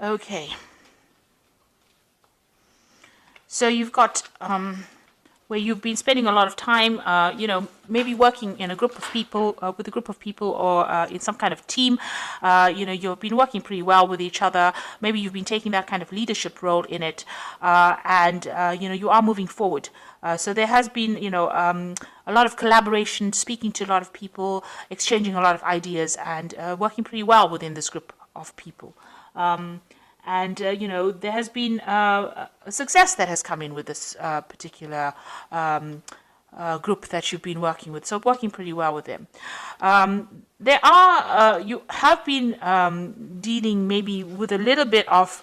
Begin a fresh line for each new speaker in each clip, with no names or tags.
Okay. So you've got where you've been spending a lot of time, maybe working in a group of people, with a group of people, or in some kind of team. You've been working pretty well with each other. Maybe you've been taking that kind of leadership role in it, and you are moving forward. So there has been, a lot of collaboration, speaking to a lot of people, exchanging a lot of ideas, and working pretty well within this group of people. And there has been a success that has come in with this particular group that you've been working with. So working pretty well with them. You have been dealing maybe with a little bit of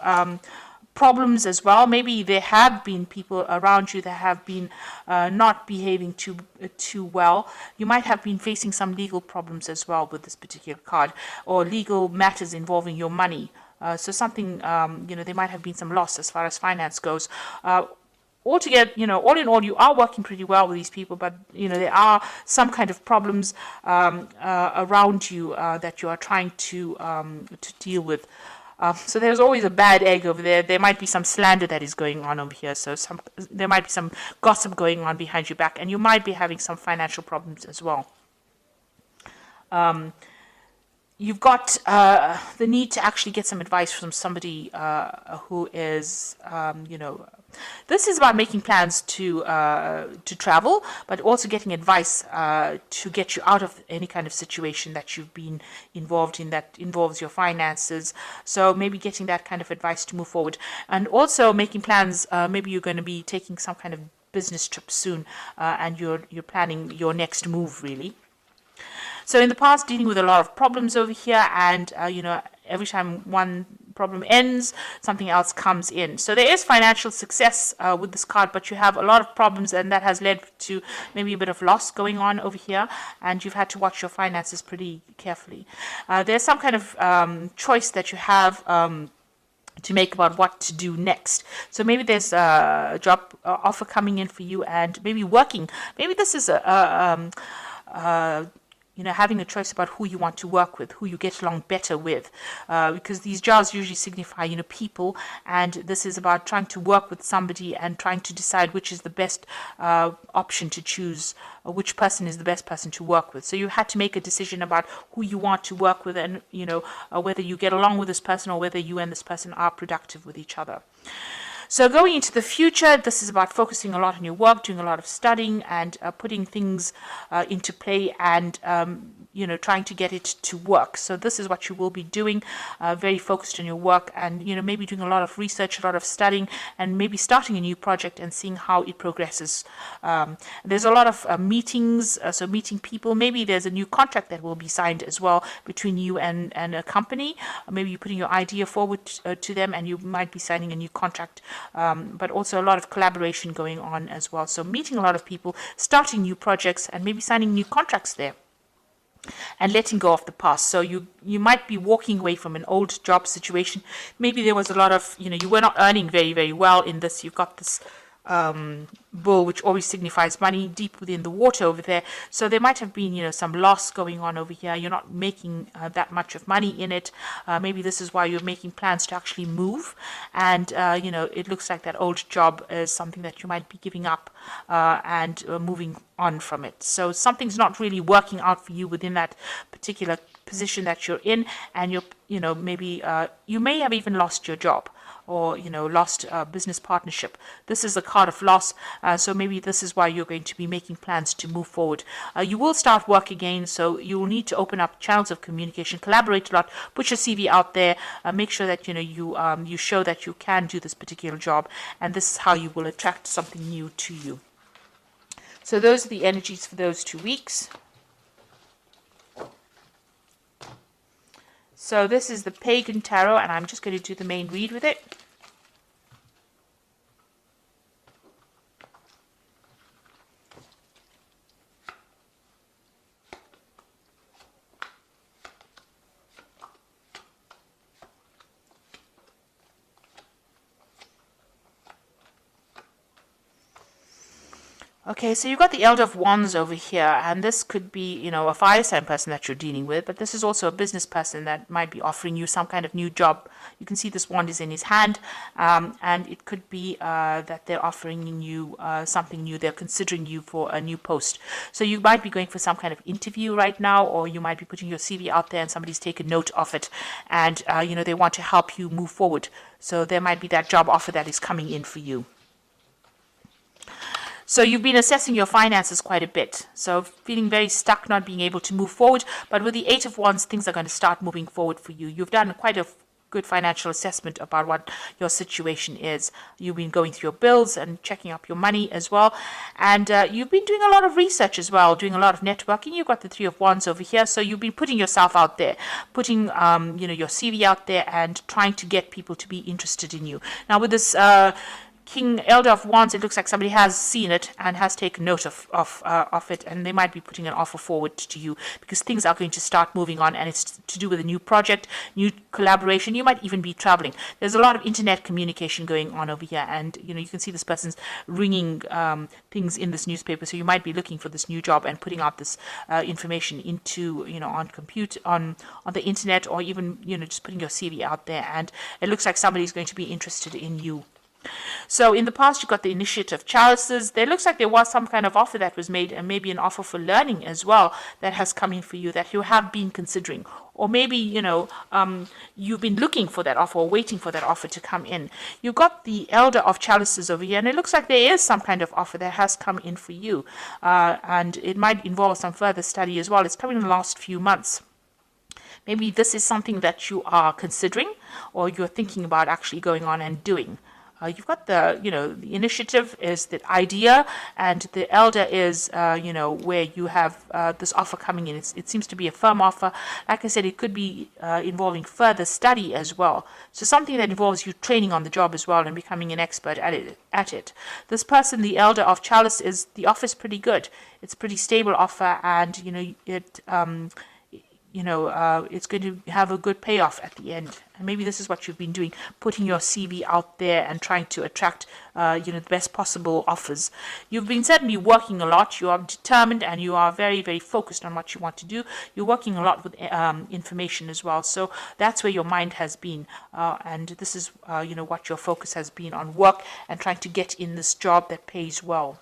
problems as well. Maybe there have been people around you that have been not behaving too well. You might have been facing some legal problems as well with this particular card, or legal matters involving your money. So something, there might have been some loss as far as finance goes. Altogether, all in all, you are working pretty well with these people, but, there are some kind of problems around you that you are trying to deal with. So there's always a bad egg over there. There might be some slander that is going on over here. So there might be some gossip going on behind your back, and you might be having some financial problems as well. You've got the need to actually get some advice from somebody who is, this is about making plans to travel, but also getting advice to get you out of any kind of situation that you've been involved in that involves your finances. So maybe getting that kind of advice to move forward, and also making plans. Maybe you're going to be taking some kind of business trip soon, and you're planning your next move, really. So in the past, dealing with a lot of problems over here, and every time one problem ends, something else comes in. So there is financial success with this card, but you have a lot of problems, and that has led to maybe a bit of loss going on over here, and you've had to watch your finances pretty carefully. There's some kind of choice that you have to make about what to do next. So maybe there's a job offer coming in for you, and maybe working. Maybe this is having a choice about who you want to work with, who you get along better with, because these jars usually signify, people, and this is about trying to work with somebody and trying to decide which is the best option to choose, or which person is the best person to work with. So you had to make a decision about who you want to work with, and whether you get along with this person, or whether you and this person are productive with each other. So going into the future, this is about focusing a lot on your work, doing a lot of studying, and putting things into play, and trying to get it to work. So this is what you will be doing, very focused on your work, and maybe doing a lot of research, a lot of studying, and maybe starting a new project and seeing how it progresses. There's a lot of meetings, so meeting people. Maybe there's a new contract that will be signed as well between you and a company. Maybe you're putting your idea forward to them, and you might be signing a new contract. But also a lot of collaboration going on as well. So meeting a lot of people, starting new projects, and maybe signing new contracts there, and letting go of the past. So you might be walking away from an old job situation. Maybe there was a lot of, you were not earning very, very well in this. You've got this bull, which always signifies money, deep within the water over there. So there might have been, some loss going on over here. You're not making that much of money in it. Maybe this is why you're making plans to actually move. And, it looks like that old job is something that you might be giving up and moving on from it. So something's not really working out for you within that particular position that you're in. And maybe you may have even lost your job, or lost a business partnership. This is a card of loss, so maybe this is why you're going to be making plans to move forward. You will start work again, so you will need to open up channels of communication, collaborate a lot, put your CV out there, make sure that you show that you can do this particular job, and this is how you will attract something new to you. So those are the energies for those 2 weeks. So this is the Pagan Tarot, and I'm just going to do the main read with it. Okay, so you've got the Elder of Wands over here, and this could be, a fire sign person that you're dealing with, but this is also a business person that might be offering you some kind of new job. You can see this wand is in his hand, and it could be that they're offering you something new. They're considering you for a new post. So you might be going for some kind of interview right now, or you might be putting your CV out there and somebody's taken note of it, and, they want to help you move forward. So there might be that job offer that is coming in for you. So you've been assessing your finances quite a bit. So feeling very stuck, not being able to move forward. But with the Eight of Wands, things are going to start moving forward for you. You've done quite a good financial assessment about what your situation is. You've been going through your bills and checking up your money as well. And you've been doing a lot of research as well, doing a lot of networking. You've got the Three of Wands over here. So you've been putting yourself out there, putting, your CV out there and trying to get people to be interested in you. Now with this King Elder of Wands, it looks like somebody has seen it and has taken note of it, and they might be putting an offer forward to you because things are going to start moving on, and it's to do with a new project, new collaboration. You might even be traveling. There's a lot of internet communication going on over here, and you can see this person's ringing things in this newspaper. So you might be looking for this new job and putting out this information into on the internet, or even just putting your CV out there. And it looks like somebody's going to be interested in you. So in the past, you got the Initiative Chalices. There looks like there was some kind of offer that was made, and maybe an offer for learning as well that has come in for you that you have been considering. Or maybe, you've been looking for that offer or waiting for that offer to come in. You've got the Elder of Chalices over here, and it looks like there is some kind of offer that has come in for you. And it might involve some further study as well. It's coming in the last few months. Maybe this is something that you are considering or you're thinking about actually going on and doing. You've got the initiative is the idea, and the elder is, where you have this offer coming in. It seems to be a firm offer. Like I said, it could be involving further study as well. So something that involves you training on the job as well and becoming an expert at it. This person, the Elder of Chalice, the offer is pretty good. It's a pretty stable offer, and, it's going to have a good payoff at the end. And maybe this is what you've been doing, putting your CV out there and trying to attract, the best possible offers. You've been certainly working a lot. You are determined and you are very, very focused on what you want to do. You're working a lot with information as well. So that's where your mind has been. And this is, what your focus has been on, work and trying to get in this job that pays well.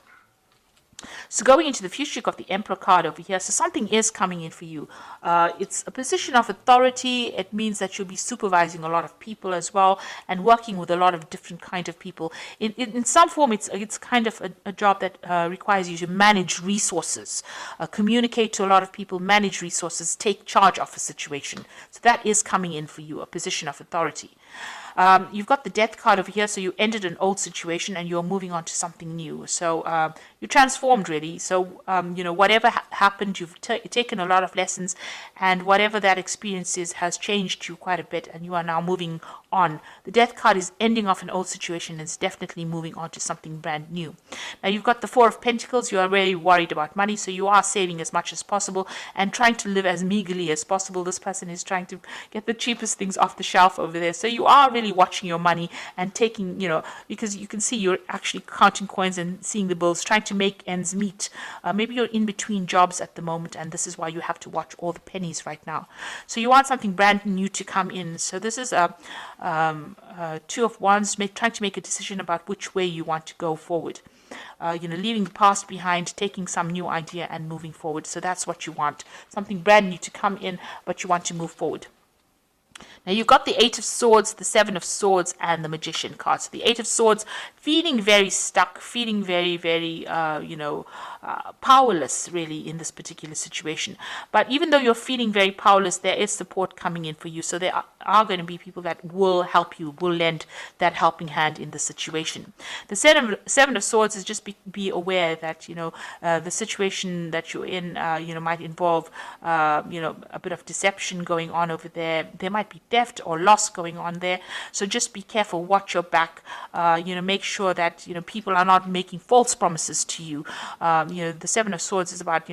So going into the future, you've got the Emperor card over here. So something is coming in for you. It's a position of authority. It means that you'll be supervising a lot of people as well and working with a lot of different kind of people. In some form, it's kind of a job that requires you to manage resources, communicate to a lot of people, manage resources, take charge of a situation. So that is coming in for you, a position of authority. You've got the Death card over here, so you ended an old situation and you're moving on to something new. So you transformed really. So whatever happened, you've taken a lot of lessons, and whatever that experience is has changed you quite a bit, and you are now moving on. The Death card is ending off an old situation and it's definitely moving on to something brand new. Now you've got the Four of Pentacles. You are really worried about money, so you are saving as much as possible and trying to live as meagerly as possible. This person is trying to get the cheapest things off the shelf over there. So you are really watching your money and taking, because you can see you're actually counting coins and seeing the bills, trying to make ends meet. Maybe you're in between jobs at the moment, and this is why you have to watch all the pennies right now. So you want something brand new to come in. So this is a Two of Wands, trying to make a decision about which way you want to go forward. Leaving the past behind, taking some new idea and moving forward. So that's what you want. Something brand new to come in, but you want to move forward. Now you've got the Eight of Swords, the Seven of Swords, and the Magician card. So the Eight of Swords, feeling very stuck, feeling very, very, powerless really in this particular situation. But even though you're feeling very powerless, there is support coming in for you. So there are going to be people that will help you, will lend that helping hand in the situation. The Seven of Swords is just be aware that, the situation that you're in, might involve, a bit of deception going on over there. There might be theft or loss going on there. So just be careful, watch your back, make sure that, people are not making false promises to you. The Seven of Swords is about,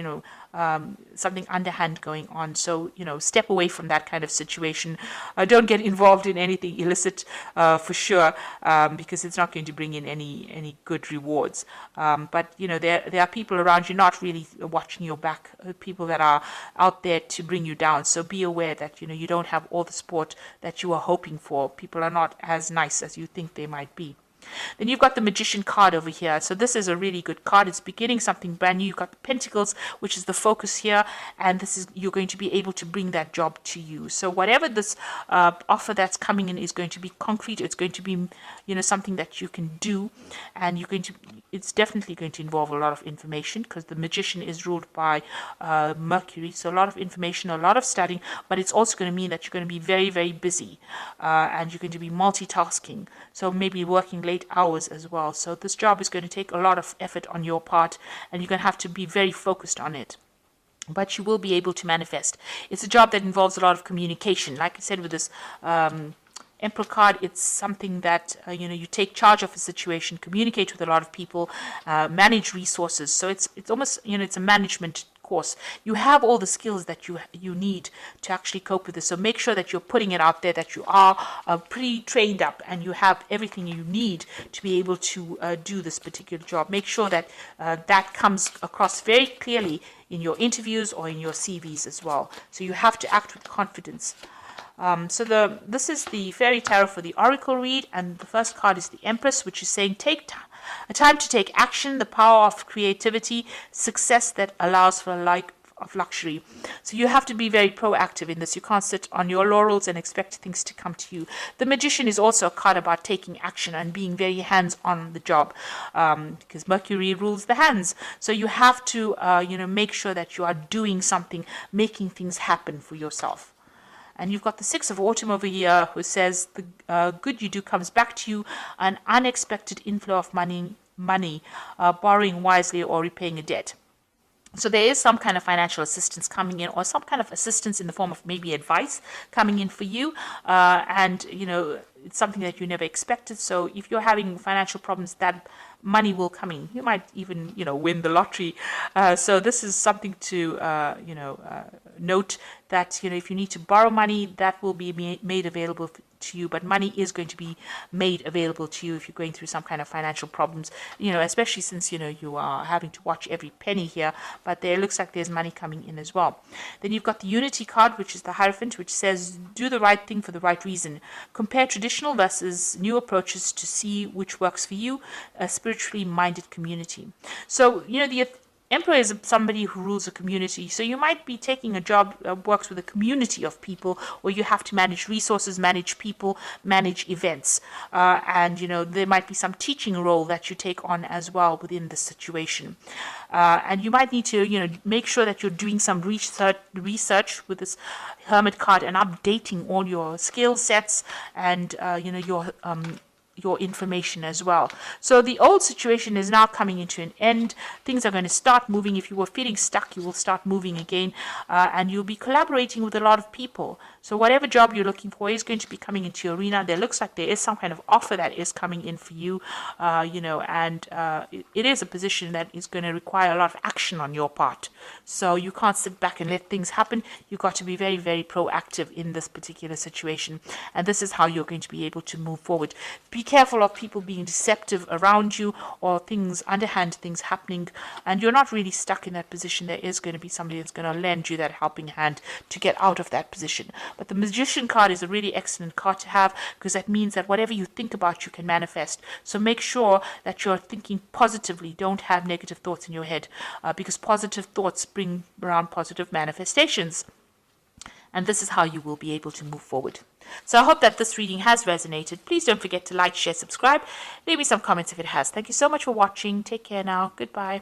something underhand going on. So, step away from that kind of situation. Don't get involved in anything illicit for sure, because it's not going to bring in any good rewards. But, there are people around you not really watching your back, people that are out there to bring you down. So be aware that, you don't have all the support that you are hoping for. People are not as nice as you think they might be. Then you've got the Magician card over here. So this is a really good card. It's beginning something brand new. You've got the Pentacles, which is the focus here, and this is, you're going to be able to bring that job to you. So whatever this offer that's coming in is going to be concrete. It's going to be, something that you can do, and it's definitely going to involve a lot of information, because the Magician is ruled by Mercury. So a lot of information, a lot of studying, but it's also going to mean that you're going to be very, very busy, and you're going to be multitasking. So maybe working late hours as well. So this job is going to take a lot of effort on your part, and you're going to have to be very focused on it. But you will be able to manifest. It's a job that involves a lot of communication. Like I said, with this Emperor card, it's something that, you take charge of a situation, communicate with a lot of people, manage resources. So it's almost, it's a management course. You have all the skills that you need to actually cope with this. So make sure that you're putting it out there, that you are pretty trained up, and you have everything you need to be able to do this particular job. Make sure that that comes across very clearly in your interviews or in your CVs as well. So you have to act with confidence. This is the Fairy Tarot for the Oracle read, and the first card is the Empress, which is saying a time to take action, the power of creativity, success that allows for a life of luxury. So you have to be very proactive in this. You can't sit on your laurels and expect things to come to you. The Magician is also a card about taking action and being very hands on the job, because Mercury rules the hands. So you have to, make sure that you are doing something, making things happen for yourself. And you've got the Six of Autumn over here, who says the good you do comes back to you, an unexpected inflow of money, borrowing wisely or repaying a debt. So there is some kind of financial assistance coming in, or some kind of assistance in the form of maybe advice coming in for you. And, it's something that you never expected. So if you're having financial problems, that money will come in. You might even, win the lottery. So this is something to, note that, if you need to borrow money, that will be made available to you, but money is going to be made available to you if you're going through some kind of financial problems, especially since, you are having to watch every penny here, but there looks like there's money coming in as well. Then you've got the Unity card, which is the Hierophant, which says, do the right thing for the right reason. Compare traditional versus new approaches to see which works for you, a spiritually minded community. So, the Emperor is somebody who rules a community. So you might be taking a job that works with a community of people, where you have to manage resources, manage people, manage events. And, there might be some teaching role that you take on as well within the situation. And you might need to, make sure that you're doing some research with this Hermit card and updating all your skill sets and, your information as well. So the old situation is now coming into an end. Things are going to start moving. If you were feeling stuck, you will start moving again, and you'll be collaborating with a lot of people. So whatever job you're looking for is going to be coming into your arena. There looks like there is some kind of offer that is coming in for you, and it is a position that is going to require a lot of action on your part. So you can't sit back and let things happen. You've got to be very, very proactive in this particular situation. And this is how you're going to be able to move forward. Be careful of people being deceptive around you, or underhand things happening, and you're not really stuck in that position. There is going to be somebody that's going to lend you that helping hand to get out of that position. But the Magician card is a really excellent card to have, because that means that whatever you think about, you can manifest. So make sure that you're thinking positively. Don't have negative thoughts in your head, because positive thoughts bring around positive manifestations. And this is how you will be able to move forward. So I hope that this reading has resonated. Please don't forget to like, share, subscribe. Leave me some comments if it has. Thank you so much for watching. Take care now. Goodbye.